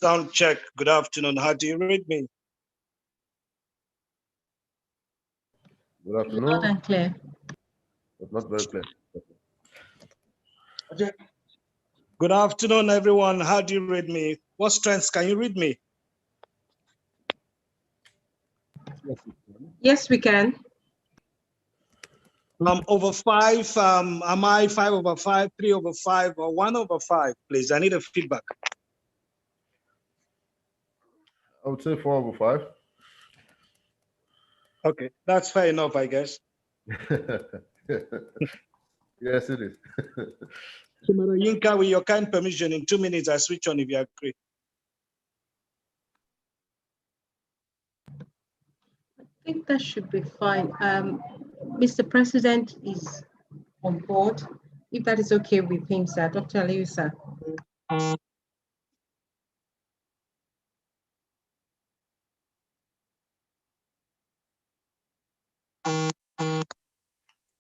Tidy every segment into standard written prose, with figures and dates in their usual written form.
Sound check. Good afternoon. How do you read me? Good afternoon. Loud and clear. But not very clear. Okay. Good afternoon, everyone. How do you read me? What strengths can you read me? Yes, we can. Over 5, am I 5 over 5, 3 over 5, or 1 over 5, please? I need a feedback. I would say 4 over 5. Okay, that's fair enough, I guess. Yes, it is. So, Madam Ncaa, with your kind permission, in 2 minutes, I switch on if you agree. I think that should be fine. Mr. President is on board. If that is okay with him, sir. Dr. Aliyu, sir.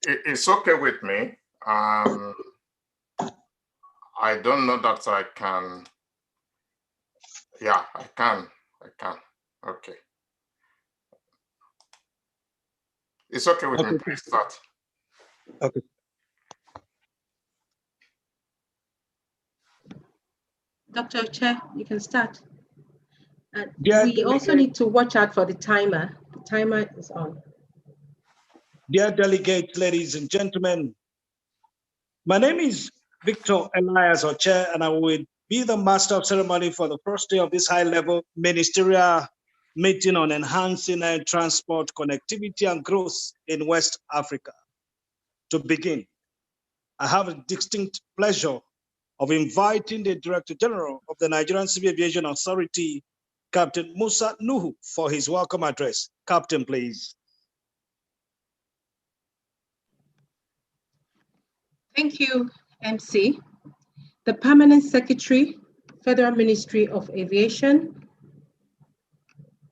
It's okay with me. I don't know that I can. Yeah, I can. Okay. It's okay with me. Please start. Okay. Dr. Chair, you can start. Dear We also delegate, need to watch out for the timer. The timer is on. Dear delegates, ladies and gentlemen, my name is Victor Elias Oche, and I will be the master of ceremony for the first day of this high-level ministerial meeting on enhancing air transport connectivity and growth in West Africa. To begin, I have a distinct pleasure of inviting the Director General of the Nigerian Civil Aviation Authority, Captain Musa Nuhu, for his welcome address. Captain, please. Thank you, MC. The Permanent Secretary, Federal Ministry of Aviation,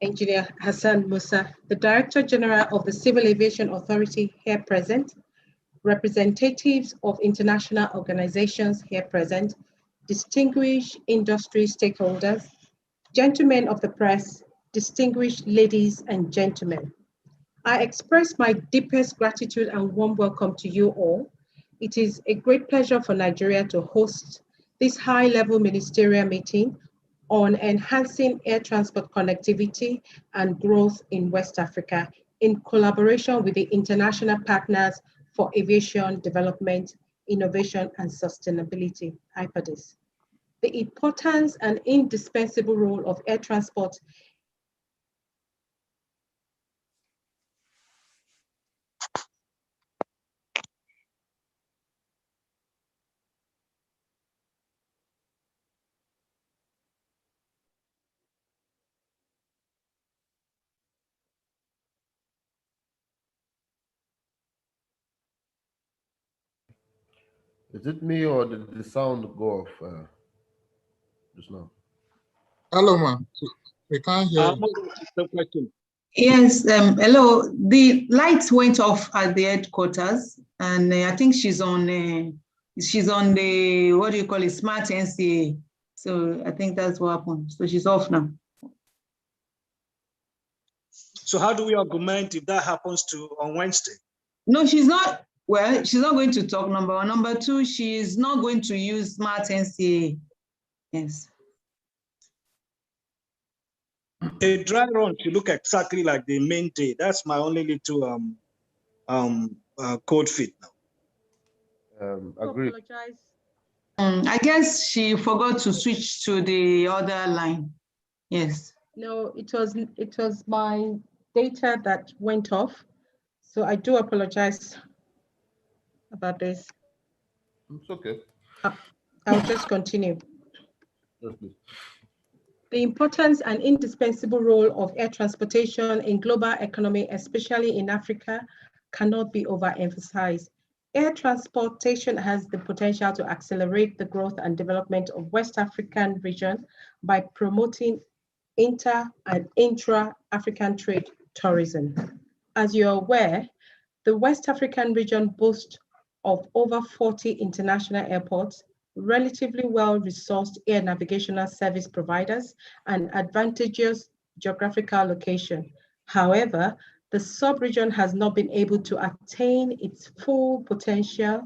Engineer Hassan Musa, the Director General of the Civil Aviation Authority here present, representatives of international organizations here present, distinguished industry stakeholders, gentlemen of the press, distinguished ladies and gentlemen. I express my deepest gratitude and warm welcome to you all. It is a great pleasure for Nigeria to host this high-level ministerial meeting on enhancing air transport connectivity and growth in West Africa in collaboration with the international partners for aviation development, innovation, and sustainability, Ipadis. The importance and indispensable role of air transport Is it me or did the sound go off just now? Hello, ma'am. We can't hear you. Yes, hello. The lights went off at the headquarters, and I think she's on the, what do you call it, smart Ncaa. So I think that's what happened. So she's off now. So how do we augment if that happens on Wednesday? No, she's not. Well, she's not going to talk, number one. Number two, she's not going to use smart Ncaa. Yes. A dry run should look exactly like the main day. That's my only little code fit now. Agree. I guess she forgot to switch to the other line. Yes. No, it was my data that went off. So I do apologize about this. It's okay. I'll just continue. Yes, please. The importance and indispensable role of air transportation in global economy, especially in Africa, cannot be overemphasized. Air transportation has the potential to accelerate the growth and development of West African region by promoting inter and intra-African trade tourism. As you're aware, the West African region boasts of over 40 international airports, relatively well-resourced air navigational service providers, and advantageous geographical location. However, the sub-region has not been able to attain its full potential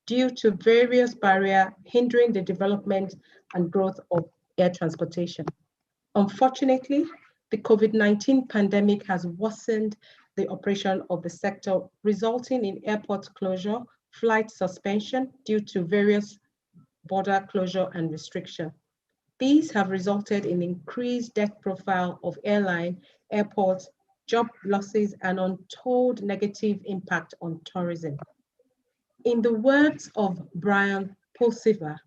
due to various barriers hindering the development and growth of air transportation. Unfortunately, the COVID-19 pandemic has worsened the operation of the sector, resulting in airport closure, flight suspension due to various border closure and restriction. These have resulted in increased death profile of airline, airports, job losses, and untold negative impact on tourism. In the words of Brian Pulsiver,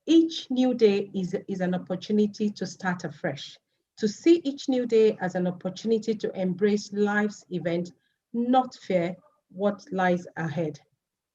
each new day is an opportunity to start afresh, to see each new day as an opportunity to embrace life's event, not fear what lies ahead.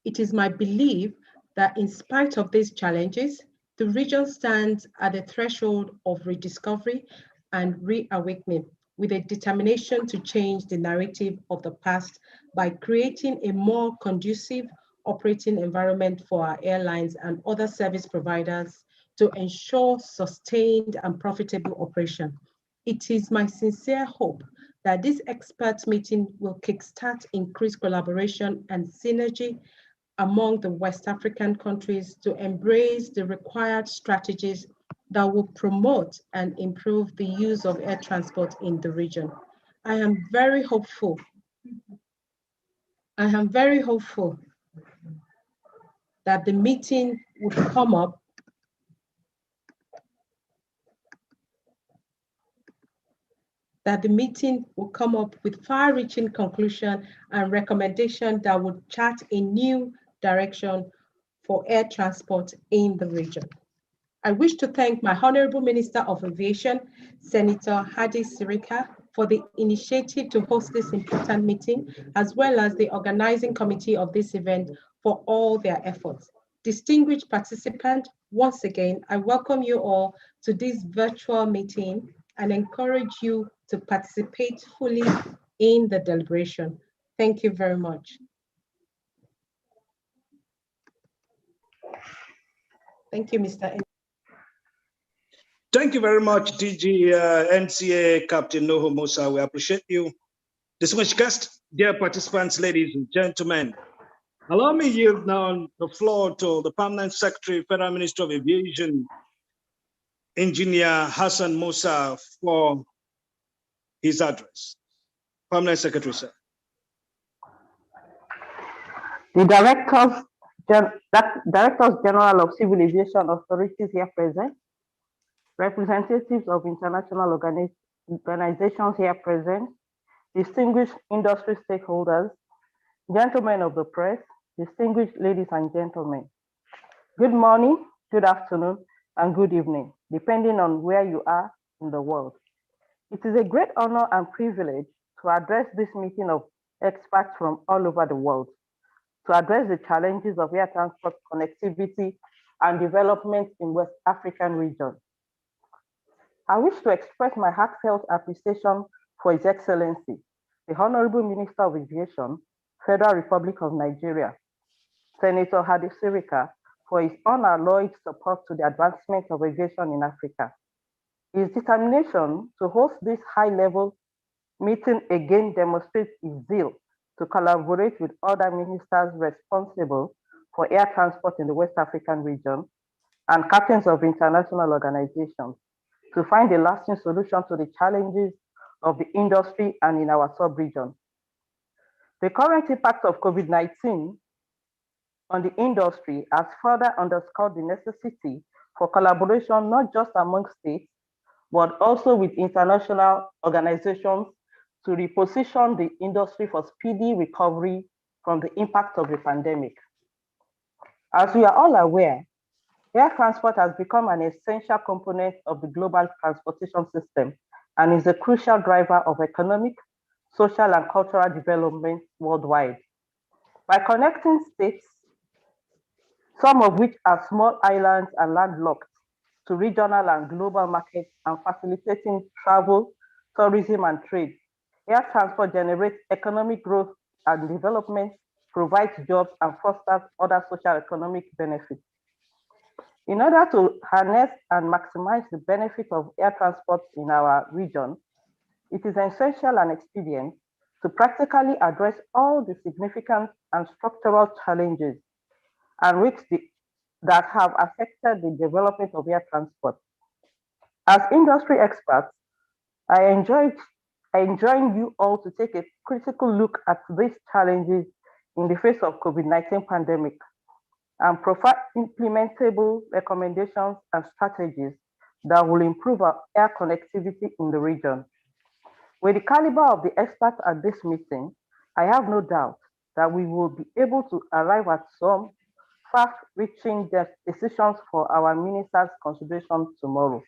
It is my belief that in spite of these challenges, the region stands at the threshold of rediscovery and reawakening with a determination to change the narrative of the past by creating a more conducive operating environment for our airlines and other service providers to ensure sustained and profitable operation. It is my sincere hope that this expert meeting will kickstart increased collaboration and synergy among the West African countries to embrace the required strategies that will promote and improve the use of air transport in the region. I am very hopeful. That the meeting would come up with far-reaching conclusion and recommendation that would chart a new direction for air transport in the region. I wish to thank my Honorable Minister of Aviation, Senator Hadi Sirika, for the initiative to host this important meeting, as well as the organizing committee of this event for all their efforts. Distinguished participants, once again, I welcome you all to this virtual meeting and encourage you to participate fully in the deliberation. Thank you very much. Thank you, Mr. Thank you very much, DG Ncaa Captain Nuhu Musa. We appreciate you. Distinguished guests, dear participants, ladies and gentlemen, allow me to yield now the floor to the Permanent Secretary, Federal Minister of Aviation, Engineer Hassan Musa, for his address. Permanent Secretary, sir. The Directors General of Civil Aviation Authorities here present, representatives of international organizations here present, distinguished industry stakeholders, gentlemen of the press, distinguished ladies and gentlemen. Good morning, good afternoon, and good evening, depending on where you are in the world. It is a great honor and privilege to address this meeting of experts from all over the world to address the challenges of air transport connectivity and development in West African region. I wish to express my heartfelt appreciation for His Excellency, the Honorable Minister of Aviation, Federal Republic of Nigeria, Senator Hadi Sirika, for his unalloyed support to the advancement of aviation in Africa. His determination to host this high-level meeting again demonstrates his zeal to collaborate with other ministers responsible for air transport in the West African region and captains of international organizations to find a lasting solution to the challenges of the industry and in our sub-region. The current impact of COVID-19 on the industry has further underscored the necessity for collaboration, not just among states, but also with international organizations to reposition the industry for speedy recovery from the impact of the pandemic. As we are all aware, air transport has become an essential component of the global transportation system and is a crucial driver of economic, social, and cultural development worldwide. By connecting states, some of which are small islands and landlocked, to regional and global markets and facilitating travel, tourism, and trade, air transport generates economic growth and development, provides jobs, and fosters other social economic benefits. In order to harness and maximize the benefit of air transport in our region, it is essential and expedient to practically address all the significant and structural challenges and risks that have affected the development of air transport. As industry experts, I enjoin you all to take a critical look at these challenges in the face of COVID-19 pandemic and provide implementable recommendations and strategies that will improve our air connectivity in the region. With the caliber of the experts at this meeting, I have no doubt that we will be able to arrive at some far-reaching decisions for our ministers' consideration tomorrow.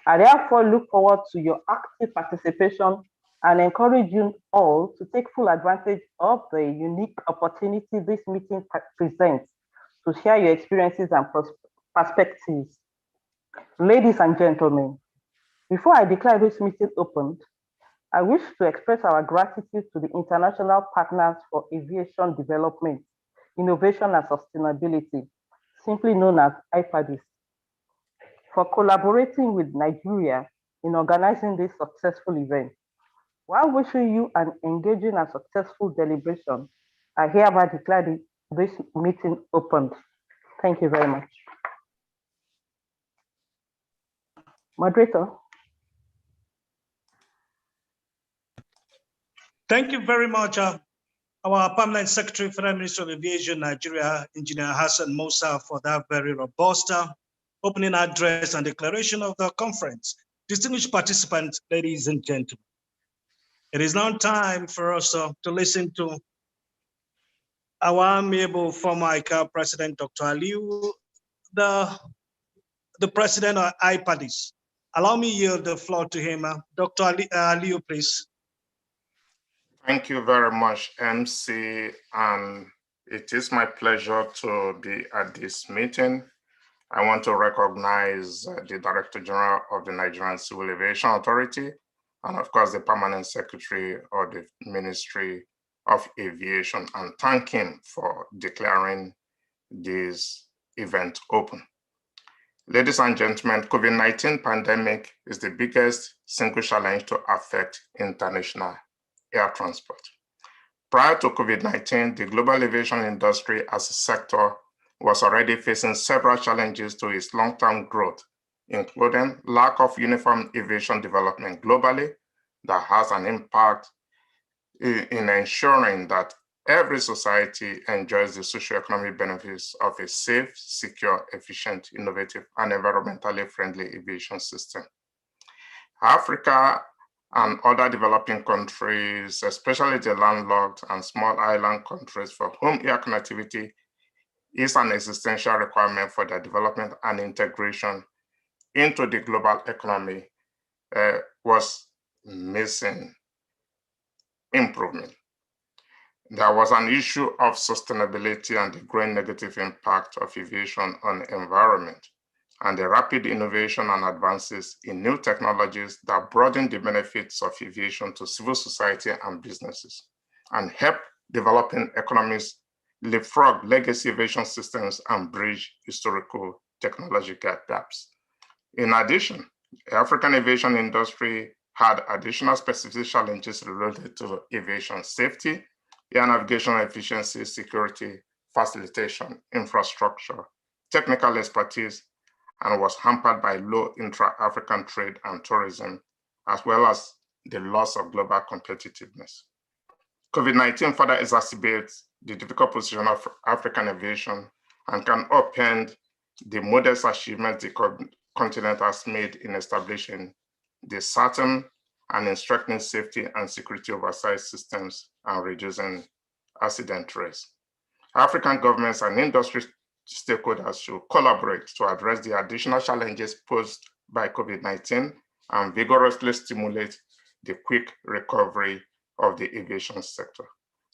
I therefore look forward to your active participation and encourage you all to take full advantage of the unique opportunity this meeting presents to share your experiences and perspectives. Ladies and gentlemen, before I declare this meeting opened, I wish to express our gratitude to the international partners for aviation development, innovation and sustainability, simply known as Ipadis, for collaborating with Nigeria in organizing this successful event. While wishing you an engaging and successful deliberation, I hereby declare this meeting opened. Thank you very much. Moderator. Thank you very much, our Permanent Secretary, Federal Ministry of Aviation, Nigeria, Engineer Hassan Musa, for that very robust opening address and declaration of the conference. Distinguished participants, ladies and gentlemen, it is now time for us to listen to our amiable former ICAO President, Dr. Aliu, the President of Ipadis. Allow me to yield the floor to him. Dr. Aliu, please. Thank you very much, MC, and it is my pleasure to be at this meeting. I want to recognize the Director General of the Nigerian Civil Aviation Authority, and of course, the Permanent Secretary of the Ministry of Aviation, and thank him for declaring this event open. Ladies and gentlemen, COVID-19 pandemic is the biggest single challenge to affect international air transport. Prior to COVID-19, the global aviation industry as a sector was already facing several challenges to its long-term growth, including lack of uniform aviation development globally that has an impact in ensuring that every society enjoys the socioeconomic benefits of a safe, secure, efficient, innovative, and environmentally friendly aviation system. Africa and other developing countries, especially the landlocked and small island countries for whom air connectivity is an existential requirement for their development and integration into the global economy, was missing improvement. There was an issue of sustainability and the growing negative impact of aviation on the environment, and the rapid innovation and advances in new technologies that broaden the benefits of aviation to civil society and businesses, and help developing economies leapfrog legacy aviation systems and bridge historical technological gaps. In addition, the African aviation industry had additional specific challenges related to aviation safety, air navigation efficiency, security, facilitation, infrastructure, technical expertise, and was hampered by low intra-African trade and tourism, as well as the loss of global competitiveness. COVID-19 further exacerbates the difficult position of African aviation and can upend the modest achievements the continent has made in establishing the certain and in strengthening safety and security oversight systems and reducing accident rates. African governments and industry stakeholders should collaborate to address the additional challenges posed by COVID-19 and vigorously stimulate the quick recovery of the aviation sector.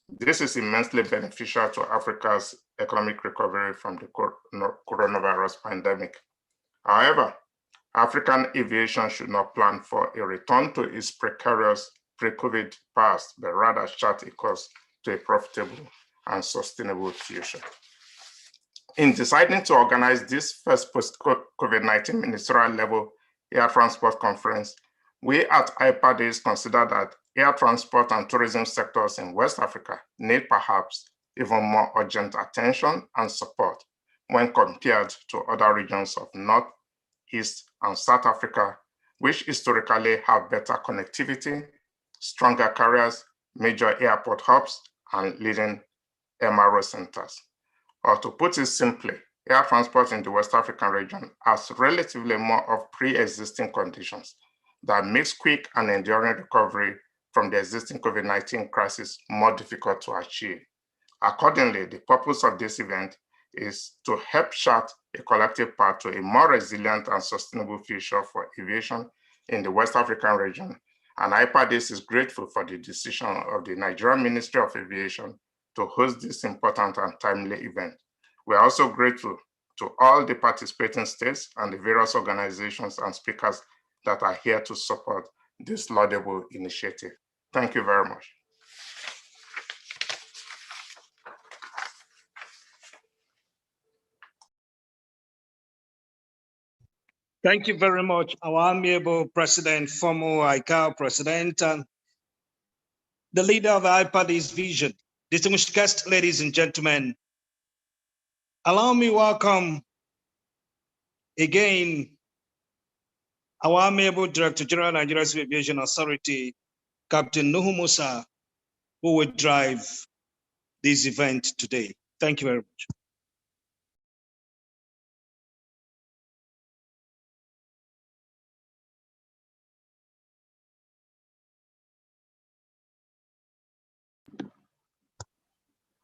This is immensely beneficial to Africa's economic recovery from the coronavirus pandemic. However, African aviation should not plan for a return to its precarious pre-COVID past, but rather chart a course to a profitable and sustainable future. In deciding to organize this first post-COVID-19 ministerial level air transport conference, we at Ipadis consider that air transport and tourism sectors in West Africa need perhaps even more urgent attention and support when compared to other regions of North, East, and South Africa, which historically have better connectivity, stronger carriers, major airport hubs, and leading MRO centers. Or to put it simply, air transport in the West African region has relatively more of pre-existing conditions that makes quick and enduring recovery from the existing COVID-19 crisis more difficult to achieve. Accordingly, the purpose of this event is to help chart a collective path to a more resilient and sustainable future for aviation in the West African region. And Ipadis is grateful for the decision of the Nigerian Ministry of Aviation to host this important and timely event. We are also grateful to all the participating states and the various organizations and speakers that are here to support this laudable initiative. Thank you very much. Thank you very much, our amiable President, former Ncaa President, and the leader of the Ipadis vision. Distinguished guests, ladies and gentlemen, allow me welcome again our amiable Director General Nigeria Civil Aviation Authority, Captain Nuhu Musa, who will drive this event today. Thank you very much.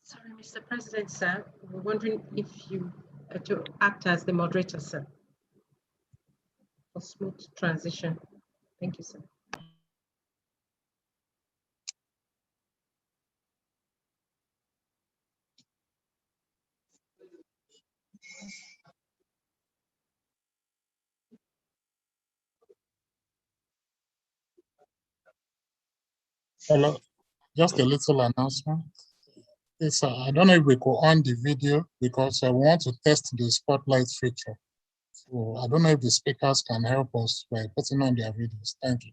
Sorry, Mr. President, sir. We're wondering if you to act as the moderator, sir, for smooth transition. Thank you, sir. Hello, just a little announcement. Yes, I don't know if we could on the video because I want to test the spotlight feature. So I don't know if the speakers can help us by putting on their videos. Thank you.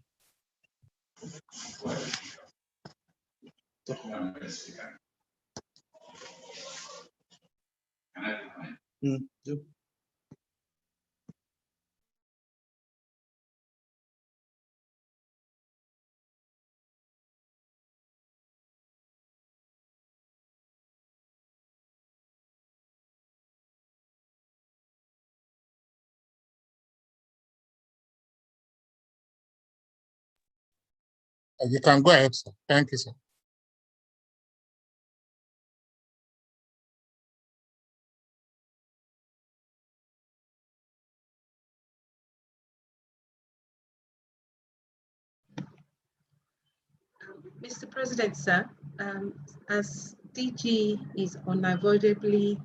You can go ahead, sir. Thank you, sir. Mr. President, sir, as DG is unavoidably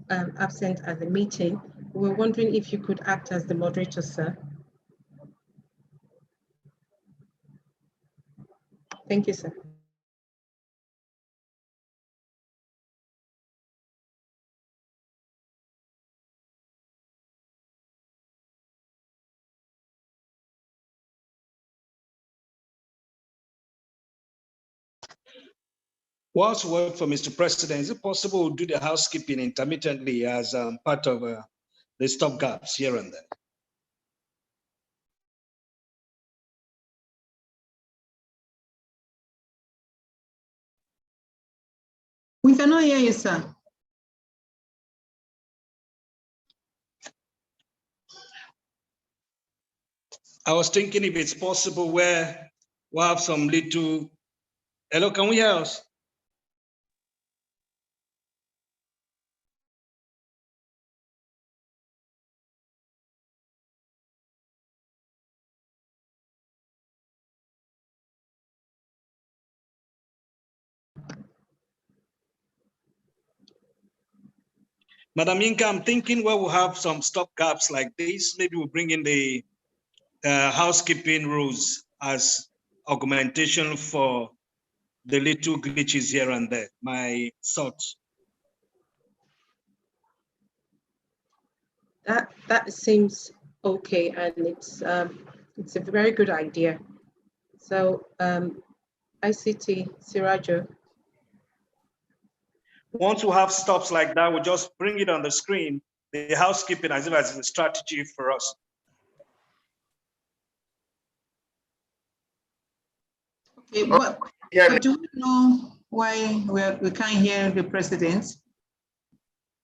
absent at the meeting, we're wondering if you could act as the moderator, sir. Thank you, sir. Whilst we wait for Mr. President, is it possible to do the housekeeping intermittently as part of the stopgaps here and there? We cannot hear you, sir. I was thinking if it's possible where we'll have some little, hello, can we hear us? Madam Ncaa, I'm thinking where we'll have some stop gaps like this, maybe we'll bring in the housekeeping rules as augmentation for the little glitches here and there. My thoughts. That seems okay, and it's a very good idea. So ICT Sirajo. Once we have stops like that, we'll just bring it on the screen, the housekeeping as if as a strategy for us. Okay, but do we know why we can't hear the president?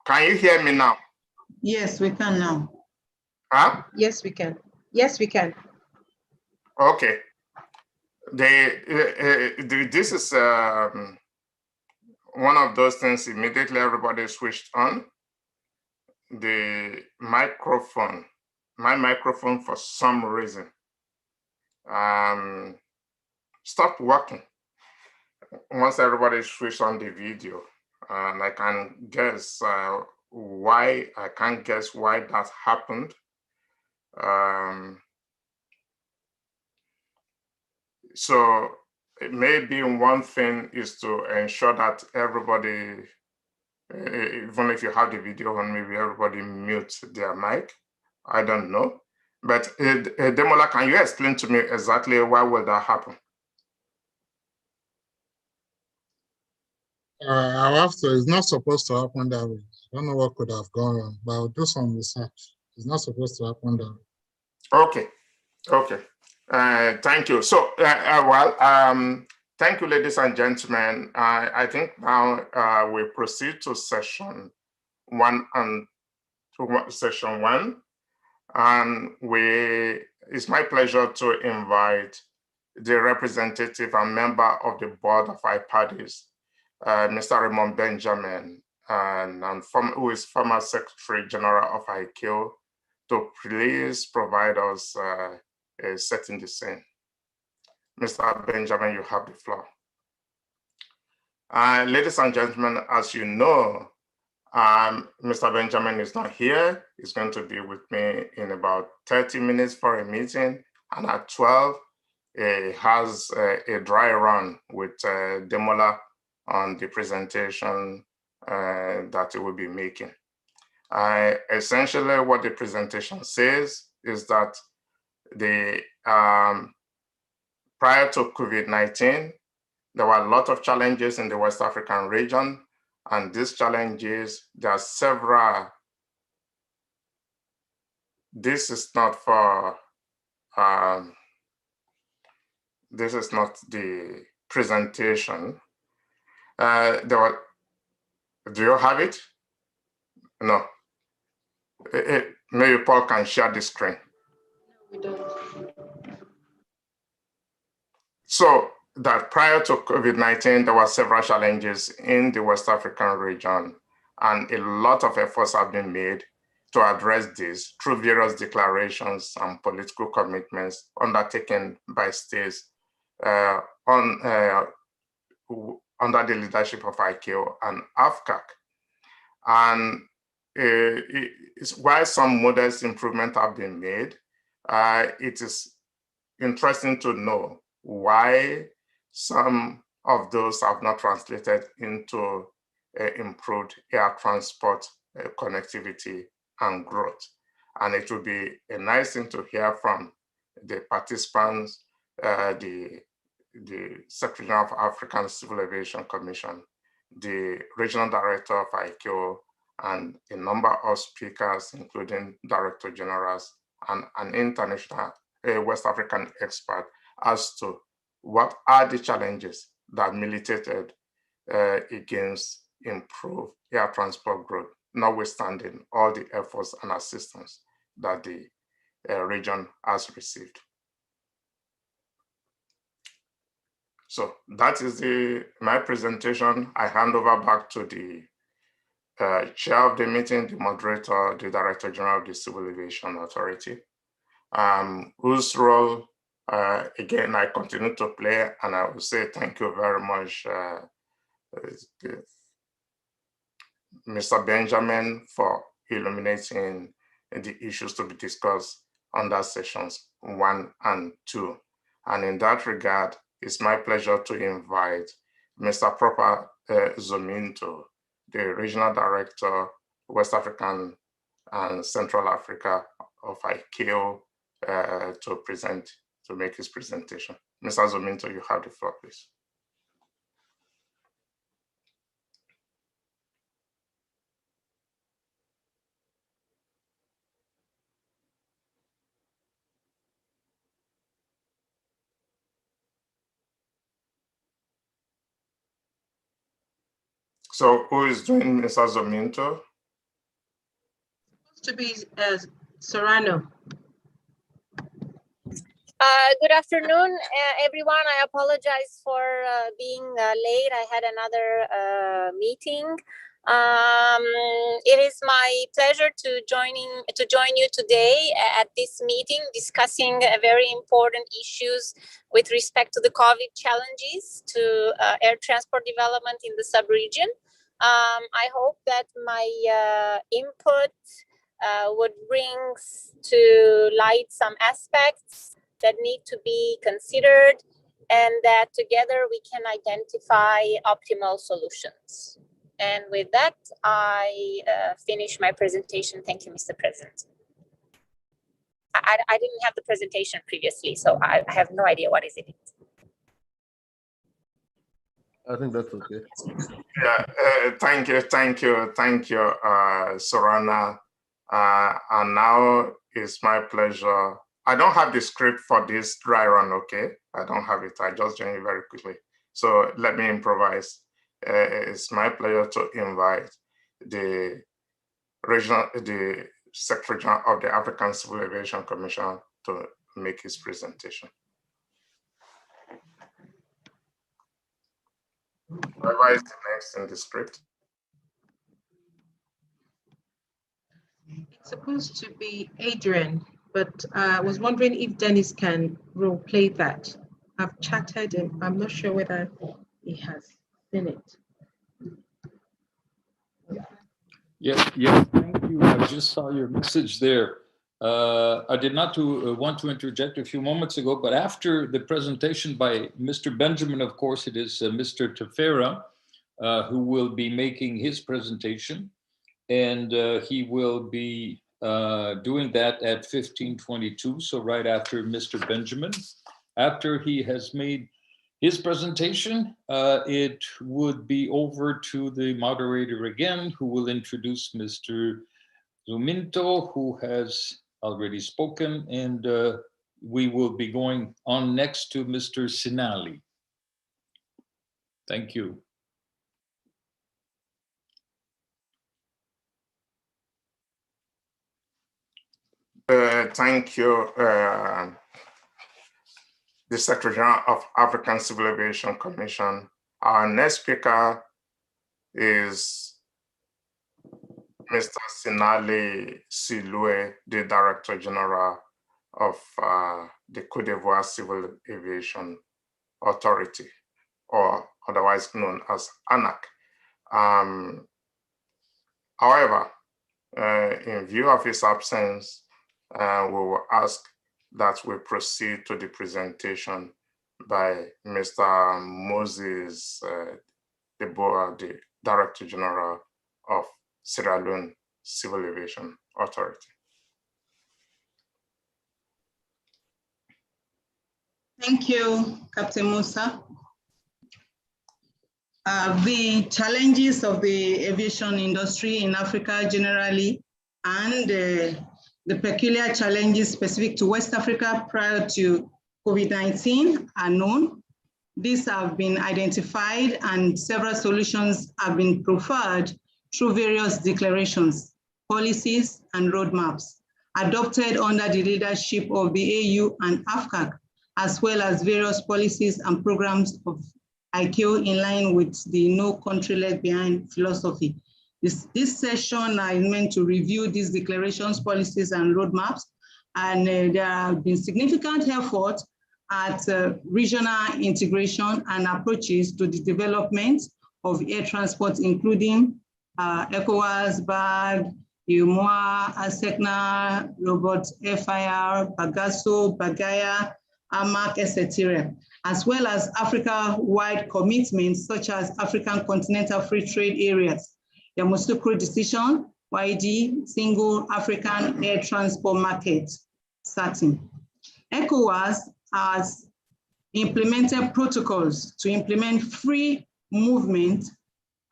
Can you hear me now? Yes, we can now. Huh? Yes, we can. Yes, we can. Okay. This is one of those things. Immediately, everybody switched on the microphone. My microphone, for some reason, stopped working once everybody switched on the video, and I can guess why. I can't guess why that happened. So maybe one thing is to ensure that everybody, even if you have the video on, maybe everybody mutes their mic. I don't know. But Demola, can you explain to me exactly why will that happen? I'll have to, it's not supposed to happen that way. I don't know what could have gone wrong, but I'll do some research. It's not supposed to happen that way. Okay, okay. Thank you. So, thank you, ladies and gentlemen. I think now we proceed to session one, and it's my pleasure to invite the representative and member of the board of Ipadis, Mr. Raymond Benjamin, who is former Secretary General of ICAO, to please provide us setting the scene. Mr. Benjamin, you have the floor. Ladies and gentlemen, as you know, Mr. Benjamin is not here. He's going to be with me in about 30 minutes for a meeting. And at 12, he has a dry run with Demola on the presentation that he will be making. Essentially, what the presentation says is that prior to COVID-19, there were a lot of challenges in the West African region, and these challenges, there are several. This is not for, this is not the presentation. Do you have it? No. Maybe Paul can share the screen. We don't. So that prior to COVID-19, there were several challenges in the West African region, and a lot of efforts have been made to address this through various declarations and political commitments undertaken by states under the leadership of ICAO and AFCAC. And while some modest improvements have been made, it is interesting to know why some of those have not translated into improved air transport connectivity and growth. And it would be a nice thing to hear from the participants, the Secretary of African Civil Aviation Commission, the Regional Director of ICAO, and a number of speakers, including Director Generals and an international West African expert, as to what are the challenges that militated against improved air transport growth, notwithstanding all the efforts and assistance that the region has received. So that is my presentation. I hand over back to the chair of the meeting, the moderator, the Director General of the Civil Aviation Authority, whose role, again, I continue to play, and I will say thank you very much, Mr. Benjamin, for illuminating the issues to be discussed under sessions 1 and 2. And in that regard, it's my pleasure to invite Mr. Proper Zominto, the Regional Director, West African and Central Africa of ICAO to make his presentation. Mr. Zominto, you have the floor, please. So who is doing Mr. Zominto? To be Serrano. Good afternoon, everyone. I apologize for being late. I had another meeting. It is my pleasure to join you today at this meeting discussing very important issues with respect to the COVID challenges to air transport development in the sub-region. I hope that my input would bring to light some aspects that need to be considered, and that together we can identify optimal solutions. And with that, I finish my presentation. Thank you, Mr. President. I didn't have the presentation previously, so I have no idea what is it. I think that's okay. Yeah, thank you, Sorana. And now it's my pleasure. I don't have the script for this dry run, okay? I don't have it. I just joined it very quickly. So let me improvise. It's my pleasure to invite the Secretary General of the African Civil Aviation Commission to make his presentation. Whoever is the next in the script. It's supposed to be Adrian, but I was wondering if Dennis can role play that. I've chatted and I'm not sure whether he has seen it. Yes, thank you. I just saw your message there. I did not want to interject a few moments ago, but after the presentation by Mr. Benjamin, of course, it is Mr. Tefera who will be making his presentation, and he will be doing that at 15:22, so right after Mr. Benjamin. After he has made his presentation, it would be over to the moderator again, who will introduce Mr. Zominto, who has already spoken, and we will be going on next to Mr. Sinali. Thank you. Thank you, the Secretary General of African Civil Aviation Commission. Our next speaker is Mr. Sinali Silue, the Director General of the Côte d'Ivoire Civil Aviation Authority, or otherwise known as ANAC. However, in view of his absence, we will ask that we proceed to the presentation by Mr. Moses Deboa, the Director General of Sierra Leone Civil Aviation Authority. Thank you, Captain Musa. The challenges of the aviation industry in Africa generally, and the peculiar challenges specific to West Africa prior to COVID-19 are known. These have been identified and several solutions have been proffered through various declarations, policies, and roadmaps adopted under the leadership of the AU and AFCAC, as well as various policies and programs of ICAO in line with the no country left behind philosophy. This session is meant to review these declarations, policies, and roadmaps, and there have been significant effort at regional integration and approaches to the development of air transport, including ECOWAS, BAG, UMOA, ASECNA, Robot FIR, Bagasso, Bagaya, AMAC, etc., as well as Africa-wide commitments such as African Continental Free Trade Areas, Yamoussoukro Decision YD, Single African Air Transport Market, SATIM. ECOWAS has implemented protocols to implement free movement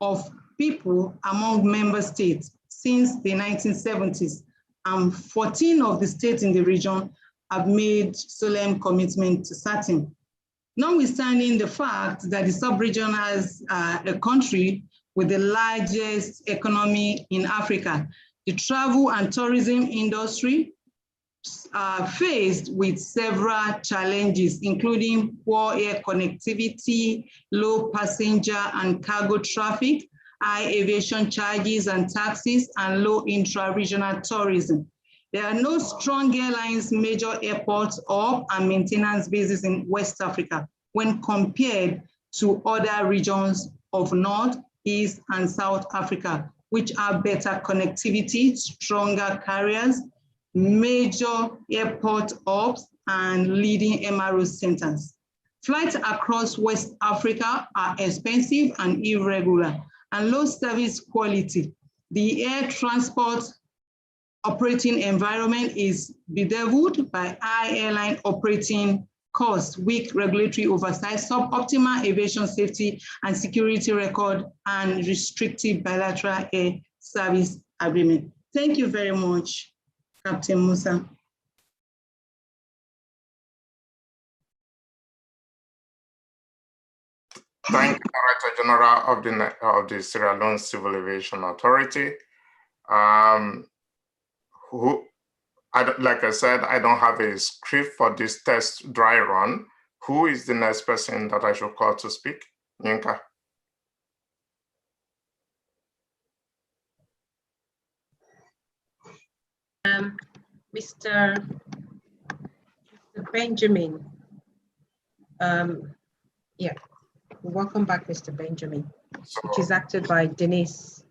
of people among member states since the 1970s, and 14 of the states in the region have made solemn commitment to SATIM. Notwithstanding the fact that the sub-region has a country with the largest economy in Africa, the travel and tourism industry are faced with several challenges, including poor air connectivity, low passenger and cargo traffic, high aviation charges and taxes, and low intra-regional tourism. There are no strong airlines, major airports, or maintenance bases in West Africa when compared to other regions of North, East, and South Africa, which have better connectivity, stronger carriers, major airport hubs, and leading MRO centers. Flights across West Africa are expensive and irregular and low service quality. The air transport operating environment is bedeviled by high airline operating costs, weak regulatory oversight, suboptimal aviation safety and security record, and restrictive bilateral air service agreement. Thank you very much, Captain Musa. Thank you, Director General of the Sierra Leone Civil Aviation Authority. Like I said, I don't have a script for this test dry run. Who is the next person that I should call to speak? Ncaa. Mr. Benjamin. Yeah, welcome back, Mr. Benjamin, which is acted by Denise.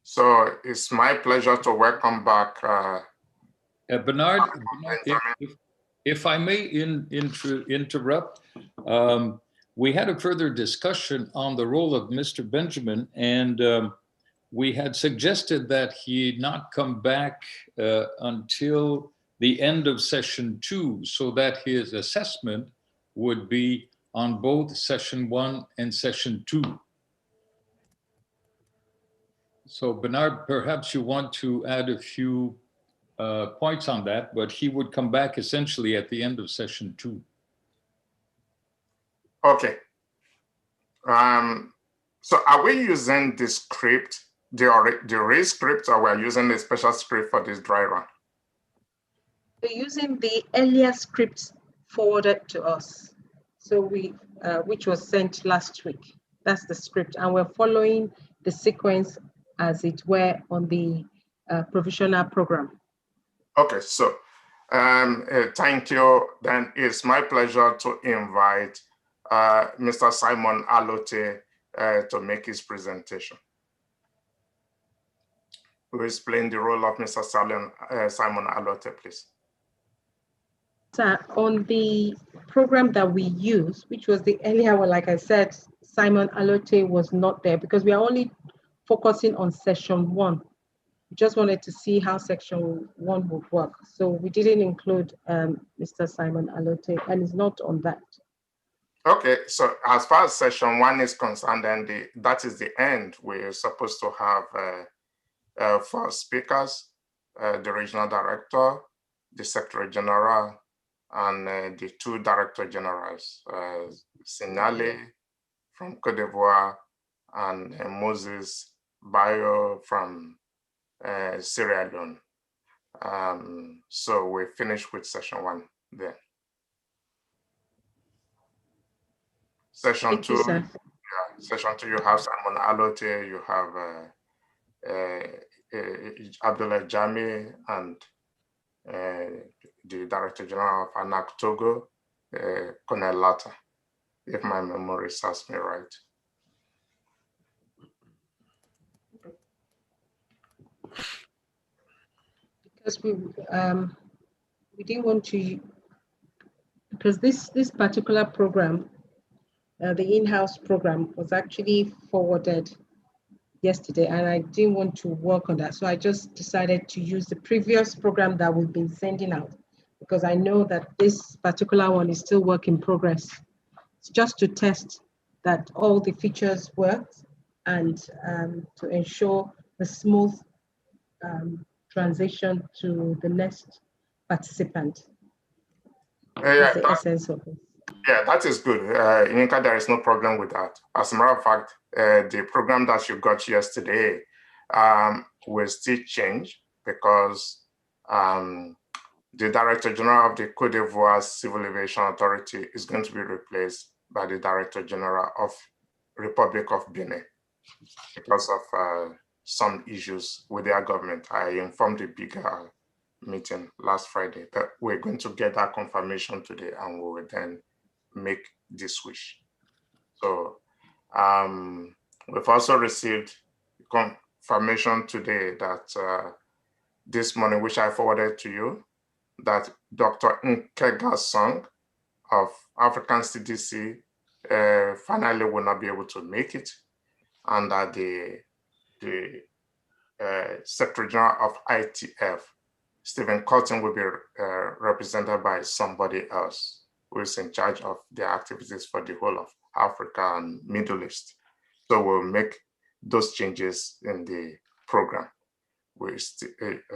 So it's my pleasure to welcome back Bernard, if I may interrupt, we had a further discussion on the role of Mr. Benjamin, and we had suggested that he not come back until the end of session 2, so that his assessment would be on both session 1 and session 2. So Bernard, perhaps you want to add a few points on that, but he would come back essentially at the end of session 2. Okay. So are we using the script, the real script, or we're using a special script for this dry run? We're using the earlier script forwarded to us. So which was sent last week. That's the script, and we're following the sequence as it were on the provisional program. Okay, so thank you. Then it's my pleasure to invite Mr. Simon Alote to make his presentation. We'll explain the role of Mr. Simon Alote, please. So on the program that we use, which was the earlier one, like I said, Simon Alote was not there because we are only focusing on session 1. We just wanted to see how section 1 would work. So we didn't include Mr. Simon Alote, and it's not on that. Okay, so as far as session 1 is concerned, then that is the end. We're supposed to have 4 speakers, the regional director, the secretary general, and the 2 director generals, Signale from Cote d'Ivoire and Moses Bayo from Sierra Leone. So we finished with session 1 there. Session 2, yeah, session 2, you have Simon Alote, you have Abdullah Jami, and the Director General of ANAC Togo, Colonel Lata, if my memory serves me right. Because we didn't want to, because this particular program, the in-house program, was actually forwarded yesterday, and I didn't want to work on that. So I just decided to use the previous program that we've been sending out, because I know that this particular one is still work in progress. It's just to test that all the features worked and to ensure the smooth transition to the next participant. That's the essence of it. Yeah, that is good. In Ncaa, there is no problem with that. As a matter of fact, the program that you got yesterday will still change because the Director General of the Cote d'Ivoire Civil Aviation Authority is going to be replaced by the Director General of Republic of Benin because of some issues with their government. I informed the bigger meeting last Friday that we're going to get that confirmation today, and we will then make the switch. So we've also received confirmation today that this morning, which I forwarded to you, that Dr. Ncaa Song of African CDC finally will not be able to make it, and that the Secretary General of ITF, Stephen Cotton, will be represented by somebody else who is in charge of the activities for the whole of Africa and Middle East. So we'll make those changes in the program.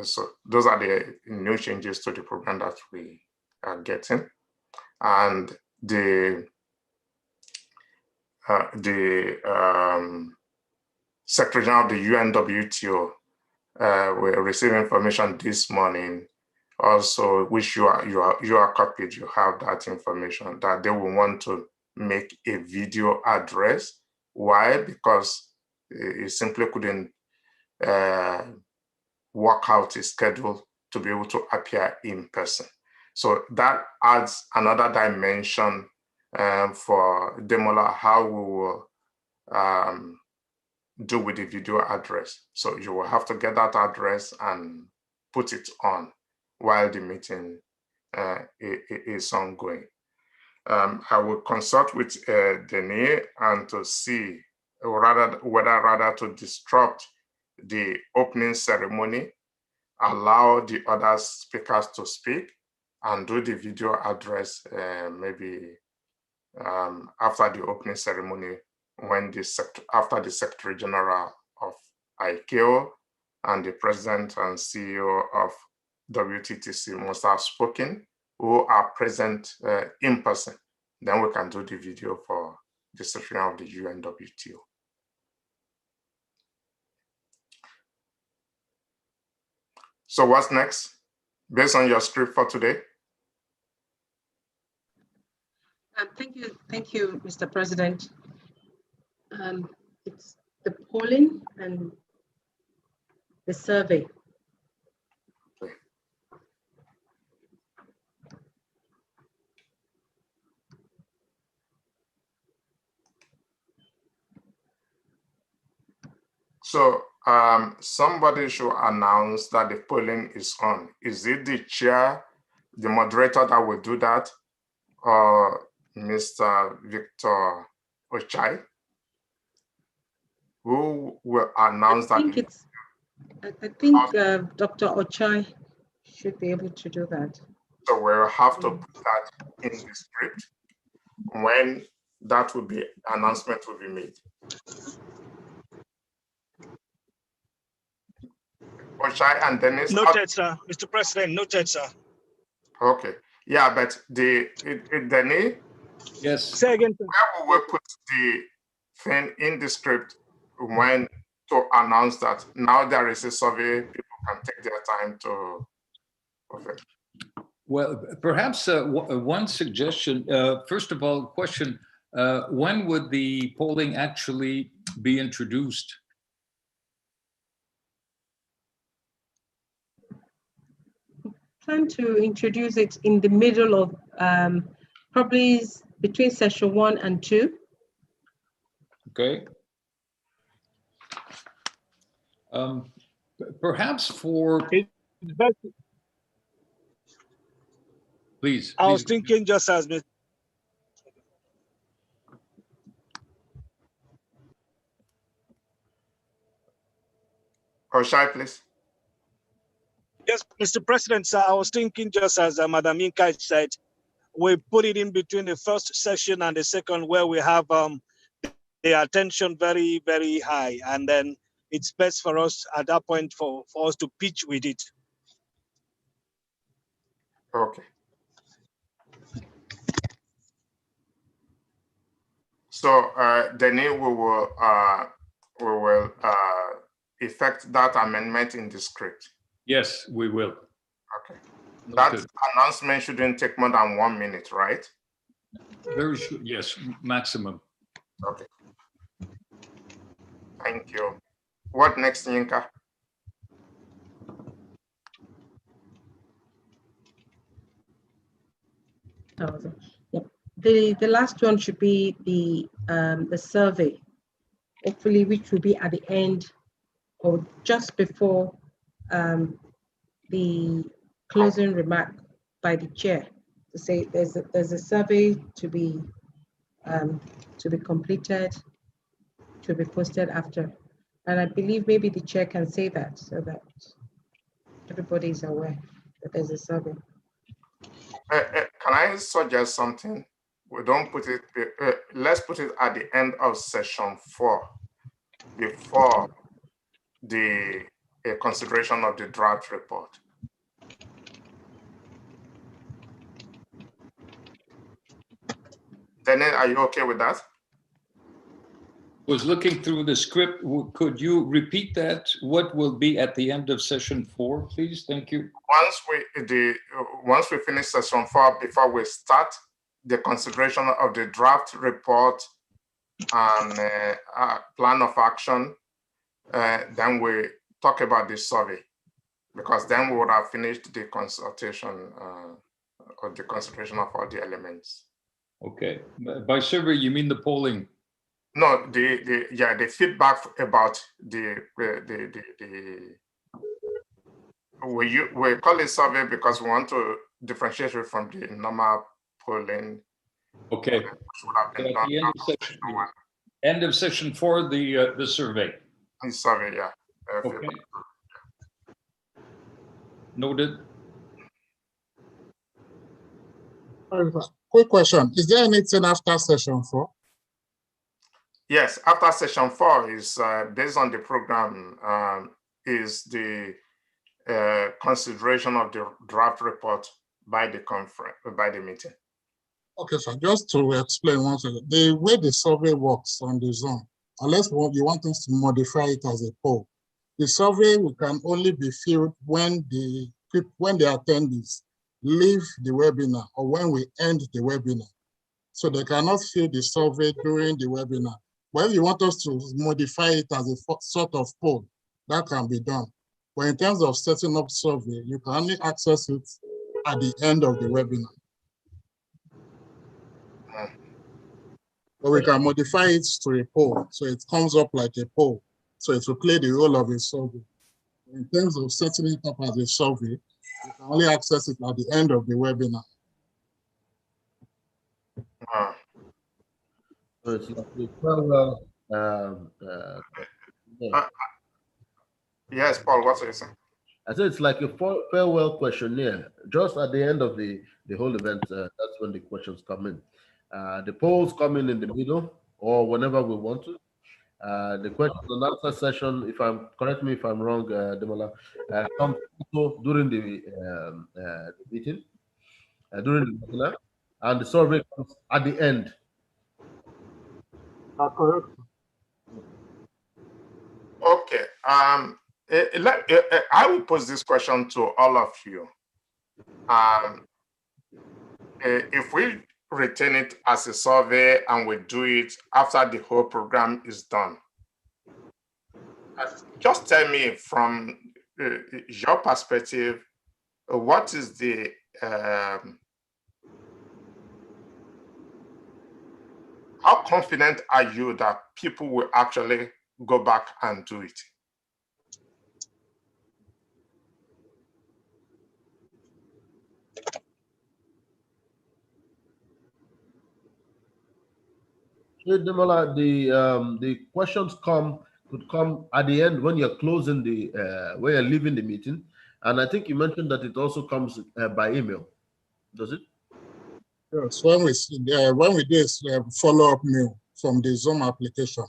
So those are the new changes to the program that we are getting. And the Secretary General of the UNWTO will receive information this morning, also, which you are copied. You have that information that they will want to make a video address. Why? Because it simply couldn't work out a schedule to be able to appear in person. So that adds another dimension for Demola, how we will do with the video address. So you will have to get that address and put it on while the meeting is ongoing. I will consult with Denis and to see whether to disrupt the opening ceremony, allow the other speakers to speak, and do the video address maybe after the opening ceremony, when after the Secretary General of ICAO and the President and CEO of WTTC must have spoken, who are present in person. Then we can do the video for the Secretary of the UNWTO. So what's next, based on your script for today? Thank you, Mr. President. It's the polling and the survey. Okay. So somebody should announce that the polling is on. Is it the chair, the moderator that will do that, or Mr. Victor Ochai? Who will announce that? I think Dr. Ochai should be able to do that. So we'll have to put that in the script when that will be, announcement will be made. Ochai and Dennis. Noted, sir. Mr. President, noted, sir. Okay. Yeah, but Dennis. Yes. Say again, sir. Where we will put the thing in the script when to announce that now there is a survey, people can take their time to. Okay. Well, perhaps one suggestion. First of all, question: when would the polling actually be introduced? Plan to introduce it in the middle of probably between session 1 and 2. Okay. Perhaps for please. I was thinking just as Mr. Oshai, please. Yes, Mr. President, sir, I was thinking just as Madam Ncaa said, we put it in between the first session and the second where we have the attention very, very high. And then it's best for us at that point for us to pitch with it. Okay. So then we will effect that amendment in the script. Yes, we will. Okay. That Noted. announcement shouldn't take more than 1 minute, right? Very short, yes, maximum. Okay. Thank you. What next, Ncaa? Yep. The last one should be the survey, hopefully, which will be at the end or just before the closing remark by the chair to say there's a survey to be completed, to be posted after. And I believe maybe the chair can say that so that everybody is aware that there's a survey. Can I suggest something? We don't put it, let's put it at the end of session 4, before the consideration of the draft report. Daniel, are you okay with that? Was looking through the script. Could you repeat that? What will be at the end of session 4, please? Thank you. Once we finish session 4, before we start the consideration of the draft report and plan of action, then we talk about the survey, because then we would have finished the consultation or the consideration of all the elements. Okay. By survey, you mean the polling? No, the feedback about we call it survey because we want to differentiate it from the normal polling. Okay. End of session 4, the survey. The survey, yeah. Okay. Noted. Quick question. Is there anything after session 4? Yes, after session 4 is based on the program, is the consideration of the draft report by the conference, by the meeting. Okay, so just to explain once again, the way the survey works on the Zoom, unless you want us to modify it as a poll, the survey can only be filled when the attendees leave the webinar or when we end the webinar. So they cannot fill the survey during the webinar. But if you want us to modify it as a sort of poll, that can be done. But in terms of setting up survey, you can only access it at the end of the webinar. But we can modify it to a poll, so it comes up like a poll. So it will play the role of a survey. In terms of setting it up as a survey, you can only access it at the end of the webinar. So it's like a farewell. Yes, Paul, what are you saying? I said it's like a farewell questionnaire. Just at the end of the whole event, that's when the questions come in. The polls come in the middle or whenever we want to. The question and answer session, correct me if I'm wrong, Demola, comes also during the meeting, during the webinar, and the survey comes at the end. Correct. Okay. I will pose this question to all of you. If we retain it as a survey and we do it after the whole program is done, just tell me from your perspective, what is the how confident are you that people will actually go back and do it? Demola, the questions come could come at the end when you're closing the, when you're leaving the meeting. And I think you mentioned that it also comes by email. Does it? Yes, when we do a follow-up mail from the Zoom application,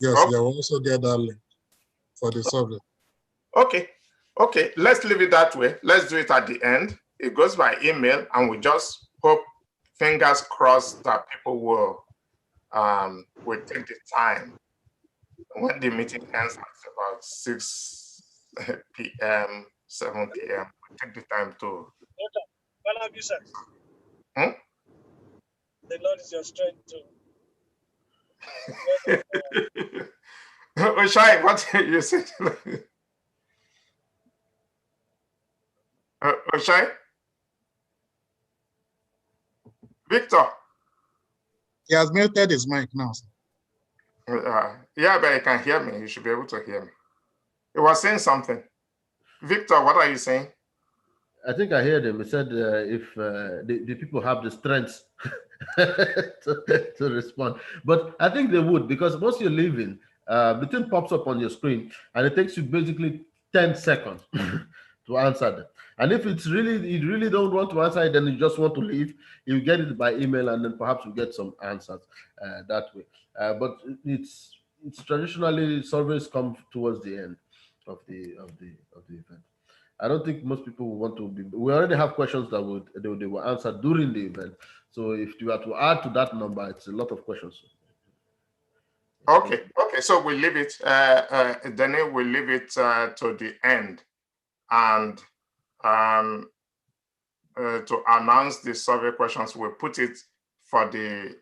yes, Okay. they will also get that link for the survey. Okay, okay, let's leave it that way. Let's do it at the end. It goes by email, and we just hope, fingers crossed, that people will take the time when the meeting ends at about 6 p.m., 7 p.m. Take the time to. What have you said? Hmm? The Lord is your strength too. Oshai, what you said? Oshai? Victor? He has muted his mic now, sir. Yeah, but you can hear me. You should be able to hear me. He was saying something. Victor, what are you saying? I think I heard him. He said if the people have the strength to respond. But I think they would, because once you're leaving, the thing pops up on your screen and it takes you basically 10 seconds to answer them. And if it's really, you really don't want to answer it, then you just want to leave, you get it by email, and then perhaps you get some answers that way. But it's traditionally surveys come towards the end of the event. I don't think most people want to be. We already have questions that they will answer during the event. So if you are to add to that number, it's a lot of questions. Okay, okay. So we leave it. Then we leave it to the end, and to announce the survey questions, we put it for the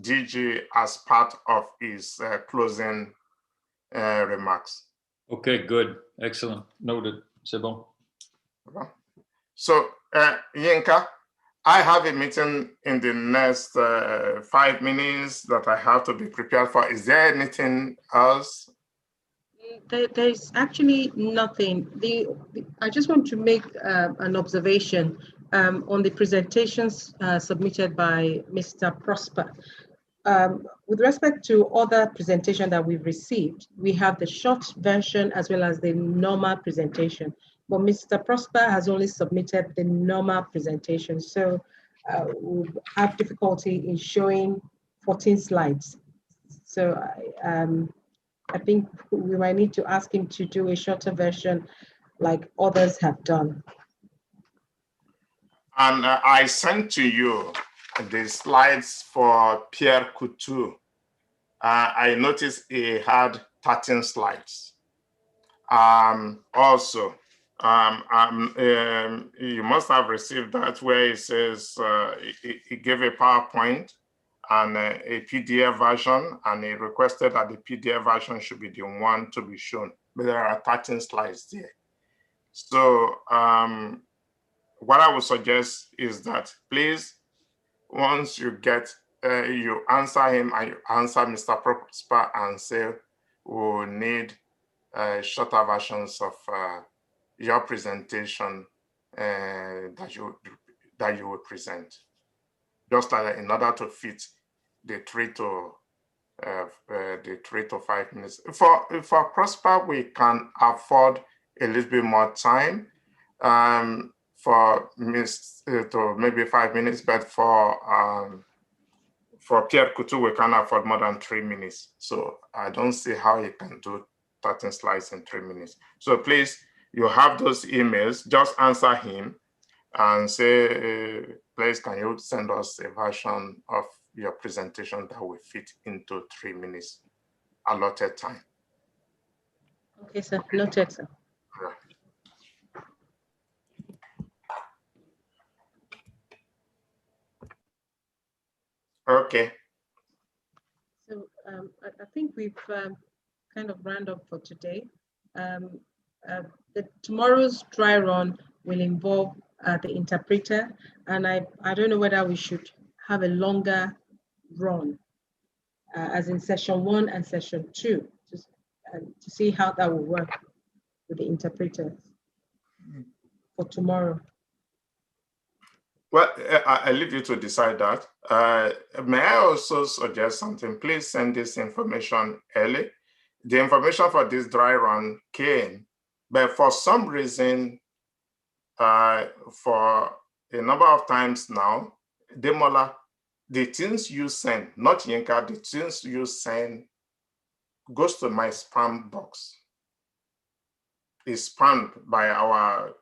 DG as part of his closing remarks. Okay, good. Excellent. Noted. C'est bon. So, Ncaa, I have a meeting in the next 5 minutes that I have to be prepared for. Is there anything else? There's actually nothing. I just want to make an observation on the presentations submitted by Mr. Prosper. With respect to other presentation that we've received, we have the short version as well as the normal presentation. But Mr. Prosper has only submitted the normal presentation. So we'll have difficulty in showing 14 slides. So I think we might need to ask him to do a shorter version like others have done. And I sent to you the slides for Pierre Coutu. I noticed he had 13 slides. Also, you must have received that where it says he gave a PowerPoint and a PDF version, and he requested that the PDF version should be the one to be shown. But there are 13 slides there. So what I would suggest is that please, once you get, you answer him and you answer Mr. Prosper and say, we'll need shorter versions of your presentation that you will present, just in order to fit the 3 to 5 minutes. For Prosper, we can afford a little bit more time. For to maybe 5 minutes, but for Pierre Coutu, we can afford more than 3 minutes. So I don't see how you can do 13 slides in 3 minutes. So please, you have those emails, just answer him and say, please, can you send us a version of your presentation that will fit into 3 minutes allotted time. Okay, sir. Noted, sir. Yeah. Okay. So I think we've kind of round up for today. Tomorrow's dry run will involve the interpreter, and I don't know whether we should have a longer run, as in session 1 and session 2, just to see how that will work with the interpreters for tomorrow. Well, I leave you to decide that. May I also suggest something? Please send this information early. the information for this dry run came, but for some reason, for a number of times now, Demola, the things you send, not Ncaa, the things you send goes to my spam box. It's spammed by our,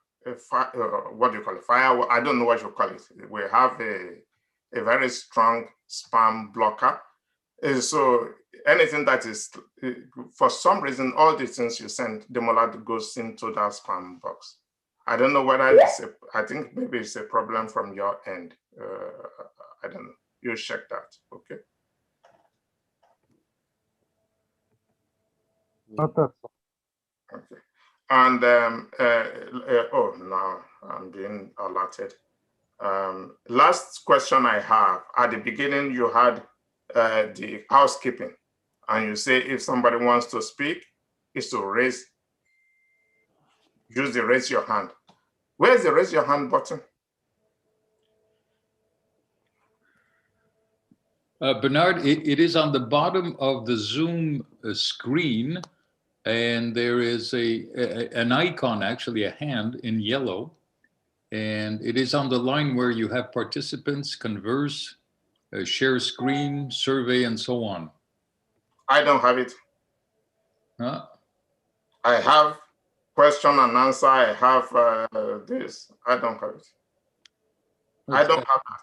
what do you call it? Firewall. I don't know what you call it. We have a very strong spam blocker. So anything that is, for some reason, all the things you send, Demola goes into that spam box. I don't know whether it's I think maybe it's a problem from your end. I don't know. You check that, okay? Okay. Okay. And oh, now I'm being alerted. Last question I have, at the beginning you had the housekeeping, and you say if somebody wants to speak, is to use the raise your hand. Where's the raise your hand button? Bernard, it is on the bottom of the Zoom screen, and there is an icon, actually a hand in yellow, and it is on the line where you have participants, converse, share screen, survey, and so on. I don't have it. Huh? I have question and answer. I have this. I don't have it. I don't have that.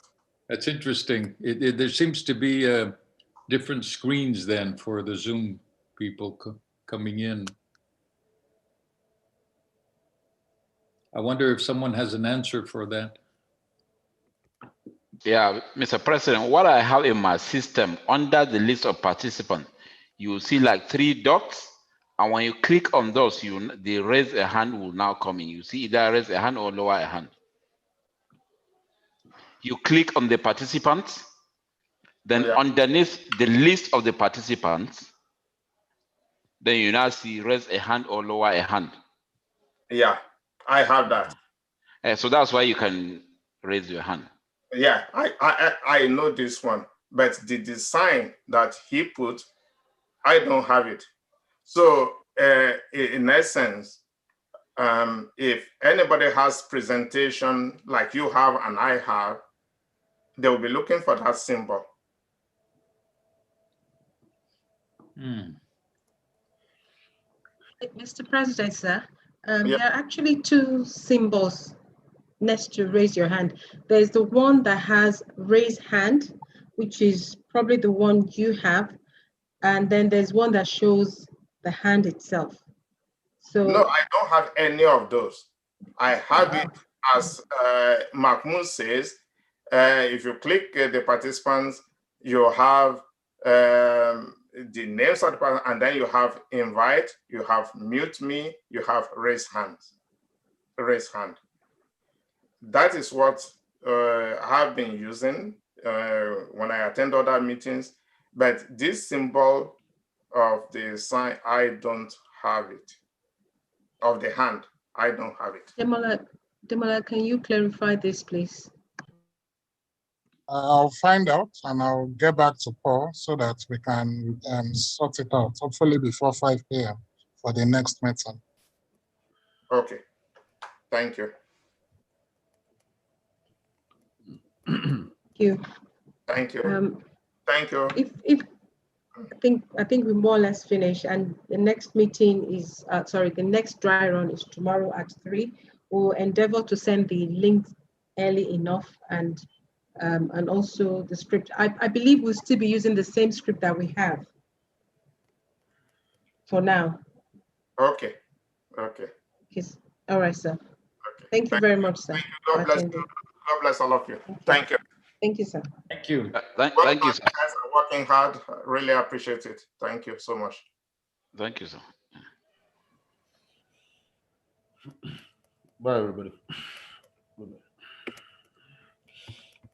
That's interesting. There seems to be different screens then for the Zoom people coming in. I wonder if someone has an answer for that. Yeah, Mr. President, what I have in my system under the list of participants, you will see like 3 dots. And when you click on those, the raise a hand will now come in. You see either raise a hand or lower a hand. You click on the participants, then underneath the list of the participants, then you now see raise a hand or lower a hand. Yeah, I have that. So that's why you can raise your hand. Yeah, I know this one, but the design that he put, I don't have it. So in essence, if anybody has presentation like you have and I have, they will be looking for that symbol. Mr. President, sir, there are actually 2 symbols next to raise your hand. There's the one that has raise hand, which is probably the one you have, and then there's one that shows the hand itself. So no, I don't have any of those. I have it as Mahmoud says. If you click the participants, you have the names of the person, and then you have invite, you have mute me, you have raise hands. Raise hand. That is what I have been using when I attend other meetings. But this symbol of the sign, I don't have it. Of the hand, I don't have it. Demola, can you clarify this, please? I'll find out and I'll get back to Paul so that we can sort it out, hopefully before 5 p.m. for the next meeting. Okay, thank you. Thank you. Thank you. Thank you. I think we more or less finished, and the next meeting is the next dry run is tomorrow at 3. We'll endeavor to send the link early enough, and also the script. I believe we'll still be using the same script that we have for now. Okay. Okay. Yes. All right, sir. Okay. Thank you very much, sir. Thank you. God bless you. God bless all of you. Thank you. Thank you, sir. Thank you. Thank you, sir. You guys are working hard. Really appreciate it. Thank you so much. Thank you, sir. Bye, everybody.